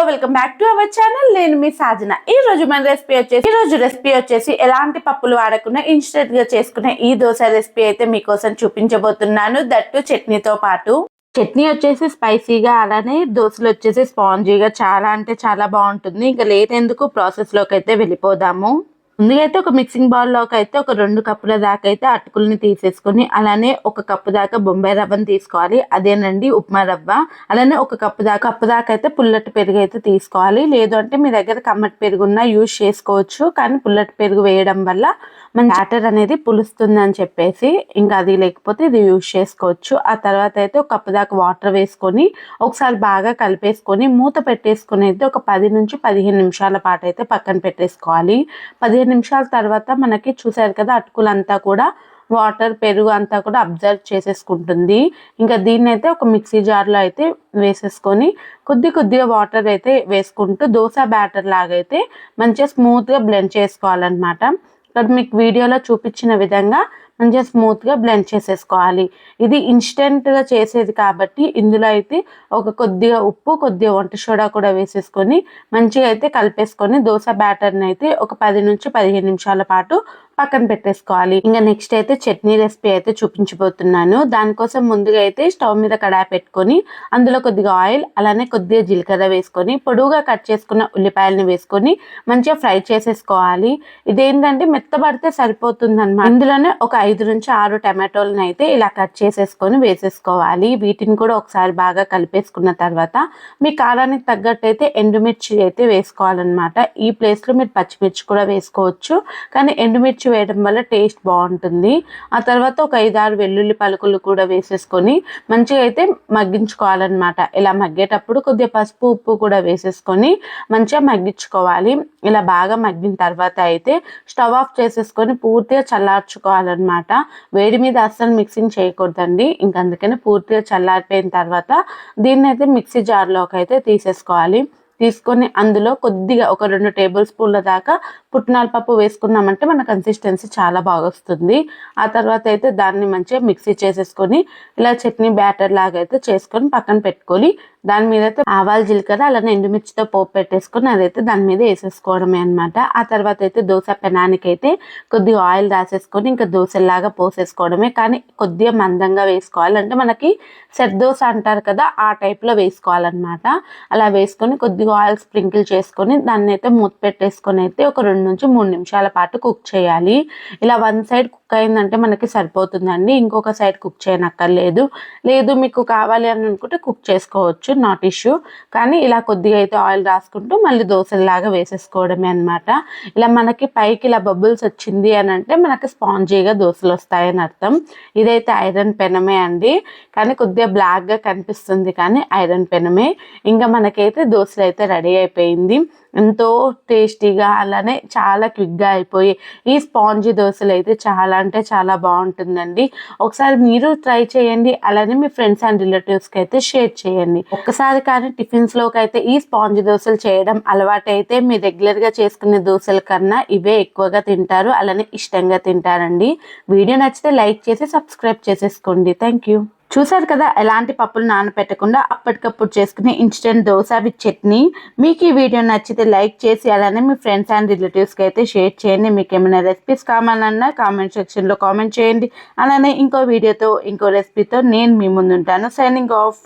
Welcome back to our channel. నేను మీ సాజన. ఈ రోజు మన రెసిపీ వచ్చేసి ఎలాంటి పప్పులు వాడకుండా ఇన్స్టెంట్ గా చేసుకునే ఈ దోశ రెసిపీ అయితే మీకోసం చూపించబోతున్నాను. దట్టు చట్నీతో పాటు. చట్నీ వచ్చేసి స్పైసీగా, అలానే దోశలు వచ్చేసి స్పాంజీగా చాలా అంటే చాలా బాగుంటుంది. ఇంకా లేట్ ఎందుకు ప్రాసెస్ లోకి అయితే వెళ్ళిపోదాము. ముందుగా అయితే ఒక మిక్సింగ్ బౌల్ లోకి అయితే ఒక 2 కప్పుల దాకా అయితే అటుకుల్ని తీసేసుకుని, అలానే 1 కప్పు దాకా బొంబాయి రవ్వని తీసుకోవాలి. అదేనండి ఉప్మా రవ్వ. అలానే 1 కప్పు దాకా అయితే పుల్లటి పెరుగు అయితే తీసుకోవాలి. లేదు అంటే మీ దగ్గర కమ్మటి పెరుగున్నా యూజ్ చేసుకోవచ్చు. కానీ పుల్లటి పెరుగు వేయడం వల్ల మన బ్యాటర్ అనేది పులుస్తుంది అని చెప్పేసి ఇంకా అది లేకపోతే ఇది యూజ్ చేసుకోవచ్చు. ఆ తర్వాత అయితే 1 కప్పు దాకా వాటర్ వేసుకొని ఒకసారి బాగా కలిపేసుకొని మూత పెట్టేసుకుని అయితే ఒక 10 నుంచి 15 నిమిషాల పాటు అయితే పక్కన పెట్టేసుకోవాలి. 15 నిమిషాల తర్వాత మనకి చూసారు కదా అటుకులంతా కూడా వాటర్ పెరుగు అంతా కూడా అబ్జర్వ్ చేసేసుకుంటుంది. ఇంకా దీన్ని అయితే ఒక మిక్సీ జార్లో అయితే వేసేసుకొని కొద్దిగా వాటర్ అయితే వేసుకుంటూ దోశ బ్యాటర్ లాగా అయితే మంచిగా స్మూత్గా బ్లెండ్ చేసుకోవాలన్నమాట. ఇక్కడ మీకు వీడియోలో చూపించిన విధంగా మంచిగా స్మూత్గా బ్లెండ్ చేసేసుకోవాలి. ఇది ఇన్స్టెంట్గా చేసేది కాబట్టి ఇందులో అయితే కొద్దిగా ఉప్పు, కొద్దిగా వంట సోడా కూడా వేసేసుకొని మంచిగా అయితే కలిపేసుకొని దోశ బ్యాటర్ని అయితే ఒక 10 నుంచి 15 నిమిషాల పాటు పక్కన పెట్టేసుకోవాలి. ఇంకా నెక్స్ట్ అయితే చట్నీ రెసిపీ అయితే చూపించబోతున్నాను. దానికోసం ముందుగా అయితే స్టవ్ మీద కడాయి పెట్టుకొని అందులో కొద్దిగా ఆయిల్, అలానే కొద్దిగా జీలకర్ర వేసుకొని పొడువుగా కట్ చేసుకున్న ఉల్లిపాయలని వేసుకొని మంచిగా ఫ్రై చేసేసుకోవాలి. ఇదేంటంటే మెత్తబడితే సరిపోతుంది అన్నమాట. ఇందులోనే ఒక 5 నుంచి 6 టమాటోలను అయితే ఇలా కట్ చేసేసుకొని వేసేసుకోవాలి. వీటిని కూడా ఒకసారి బాగా కలిపేసుకున్న తర్వాత మీ కారానికి తగ్గట్టు అయితే ఎండుమిర్చి అయితే వేసుకోవాలన్నమాట. ఈ ప్లేస్లో మీరు పచ్చిమిర్చి కూడా వేసుకోవచ్చు, కానీ ఎండుమిర్చి వేయడం వల్ల టేస్ట్ బాగుంటుంది. ఆ తర్వాత ఒక 5-6 వెల్లుల్లి పలుకులు కూడా వేసేసుకొని మంచిగా అయితే మగ్గించుకోవాలన్నమాట. ఇలా మగ్గేటప్పుడు కొద్దిగా పసుపు, ఉప్పు కూడా వేసేసుకొని మంచిగా మగ్గించుకోవాలి. ఇలా బాగా మగ్గిన తర్వాత అయితే స్టవ్ ఆఫ్ చేసేసుకొని పూర్తిగా చల్లార్చుకోవాలన్నమాట. వేడి మీద అస్సలు మిక్సింగ్ చేయకూడదండి. ఇంకా అందుకని పూర్తిగా చల్లారిపోయిన తర్వాత దీన్ని అయితే మిక్సీ జార్లోకి అయితే తీసేసుకోవాలి. తీసుకొని అందులో కొద్దిగా ఒక 2 టేబుల్ స్పూన్ల దాకా పుట్నాల పప్పు వేసుకున్నామంటే మన కన్సిస్టెన్సీ చాలా బాగా వస్తుంది. ఆ తర్వాత అయితే దాన్ని మంచిగా మిక్సీ చేసేసుకొని ఇలా చట్నీ బ్యాటర్ లాగా అయితే చేసుకొని పక్కన పెట్టుకొని దాని మీద అయితే ఆవాలు, జీలకర్ర, అలానే ఎండుమిర్చితో పోపు పెట్టేసుకొని అదైతే దాని మీద వేసేసుకోవడమే అనమాట. ఆ తర్వాత అయితే దోశ పెనానికి అయితే కొద్దిగా ఆయిల్ రాసేసుకొని ఇంకా దోశలాగా పోసేసుకోవడమే. కానీ కొద్దిగా మందంగా వేసుకోవాలి. అంటే మనకి సెట్ దోశ అంటారు కదా, ఆ టైప్లో వేసుకోవాలన్నమాట. అలా వేసుకొని కొద్దిగా ఆయిల్ స్ప్రింకిల్ చేసుకొని దాన్ని అయితే మూత పెట్టేసుకొని అయితే ఒక 2 నుంచి 3 నిమిషాల పాటు కుక్ చేయాలి. ఇలా 1 సైడ్ కుక్ అయిందంటే మనకి సరిపోతుందండి. ఇంకొక సైడ్ కుక్ చేయనక్కర్లేదు. లేదు మీకు కావాలి అని అనుకుంటే కుక్ చేసుకోవచ్చు, నాట్ ఇష్యూ. కానీ ఇలా కొద్దిగా అయితే ఆయిల్ రాసుకుంటూ మళ్ళీ దోశలాగా వేసేసుకోవడమే అనమాట. ఇలా మనకి పైకి ఇలా బబుల్స్ వచ్చింది అని అంటే మనకి స్పాంజీగా దోశలు వస్తాయని అర్థం. ఇదైతే ఐరన్ పెనమే అండి, కానీ కొద్దిగా బ్లాక్గా కనిపిస్తుంది, కానీ ఐరన్ పెనమే. ఇంకా మనకైతే దోశలు అయితే రెడీ అయిపోయింది. ఎంతో టేస్టీగా, అలానే చాలా క్విక్గా అయిపోయి ఈ స్పాంజీ దోశలు అయితే చాలా అంటే చాలా బాగుంటుందండి. ఒకసారి మీరు ట్రై చేయండి, అలానే మీ ఫ్రెండ్స్ అండ్ రిలేటివ్స్కి అయితే షేర్ చేయండి. ఒక్కసారి కానీ టిఫిన్స్లోకి అయితే ఈ స్పాంజీ దోశలు చేయడం అలవాటు అయితే మీ రెగ్యులర్గా చేసుకునే దోశల కన్నా ఇవే ఎక్కువగా తింటారు, అలానే ఇష్టంగా తింటారండి. వీడియో నచ్చితే లైక్ చేసి సబ్స్క్రైబ్ చేసేసుకోండి. Thank you. చూసారు కదా ఎలాంటి పప్పులు నానపెట్టకుండా అప్పటికప్పుడు చేసుకునే ఇన్స్టెంట్ దోశ విత్ చట్నీ. మీకు ఈ వీడియో నచ్చితే లైక్ చేసి అలానే మీ ఫ్రెండ్స్ అండ్ రిలేటివ్స్కి అయితే షేర్ చేయండి. మీకు ఏమైనా రెసిపీస్ కావాలన్నా కామెంట్ సెక్షన్లో కామెంట్ చేయండి. అలానే ఇంకో వీడియోతో ఇంకో రెసిపీతో నేను మీ ముందు ఉంటాను. Signing off.